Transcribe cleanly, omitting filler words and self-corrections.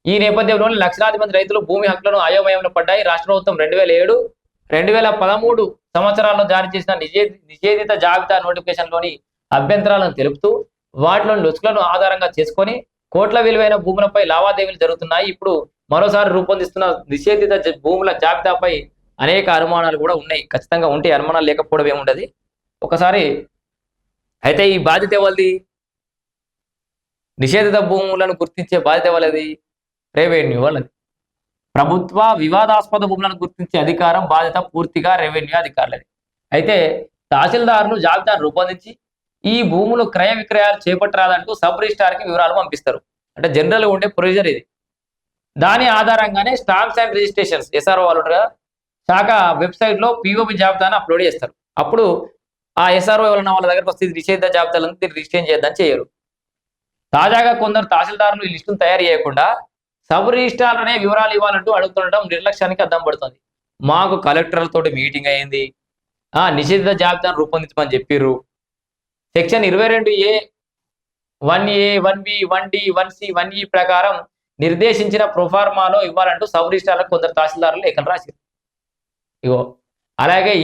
ఈ నేపథ్యంలోనే లక్షలాది మంది రైతులు భూమి హక్కులను అయోమయంలో పడ్డాయి. రాష్ట్ర ప్రభుత్వం 2007, 2013 సంవత్సరాల్లో జారీ చేసిన నిషేధిత జాబితా నోటిఫికేషన్‌లోని అభ్యంతరాలను తెలుపుతూ, వాటిలోని లొసుగులను ఆధారంగా చేసుకొని కోట్ల విలువైన భూములపై లావాదేవీలు జరుగుతున్నాయి. ఇప్పుడు మరోసారి రూపొందిస్తున్న నిషేధిత భూముల జాబితాపై అనేక అనుమానాలు కూడా ఉన్నాయి. ఖచ్చితంగా ఉంటాయి. అనుమానాలు లేకపోవడం ఏముండది. ఒకసారి అయితే ఈ బాధ్యత ఎవరిది? నిషేధిత భూములను గుర్తించే బాధ్యత ఎవరిది? రెవెన్యూ వాళ్ళది. ప్రభుత్వ వివాదాస్పద భూములను గుర్తించే అధికారం, బాధ్యత పూర్తిగా రెవెన్యూ అధికారులది. అయితే తహసీల్దారులు జాబితాను రూపొందించి ఈ భూములు క్రయ విక్రయాలు చేపట్టరాదంటూ సబ్ రిజిస్ట్రార్‌కి వివరాలు పంపిస్తారు. అంటే జనరల్‌గా ఉండే ప్రొసీజర్ ఇది. దాని ఆధారంగానే స్టాంప్స్ అండ్ రిజిస్ట్రేషన్స్ ఎస్ఆర్ఓ వాళ్ళు ఉంటారు కదా! శాఖ వెబ్‌సైట్‌లో పీఓబీ జాబితాను అప్‌లోడ్ చేస్తారు. అప్పుడు ఆ ఎస్ఆర్ఓ ఎవరైనా వాళ్ళ దగ్గరకు వస్తే ఇది నిషేధిత జాబితాలో ఉంది, దీన్ని రిజిస్ట్రేషన్ చేయొద్దని చేయరు. తాజాగా కొందరు తహసీల్దారులు ఈ లిస్టును తయారు చేయకుండా సబ్ రిజిస్ట్రార్‌లనే వివరాలు ఇవ్వాలంటూ అడుగుతుండటం నిర్లక్ష్యానికి అద్దం పడుతుంది. మాకు కలెక్టర్లతోటి మీటింగ్ అయింది. నిషేధిత జాబితాను రూపొందించమని చెప్పిర్రు. Section 22A, 1A, 1B, 1D, 1C, 1E ప్రకారం నిర్దేశించిన ప్రొఫార్మాలో ఇవ్వాలంటూ సబ్ రిజిస్ట్రార్‌లకు కొందరు తహసీల్దారులు లేఖలు రాసిర్రు. ఇగో అలాగే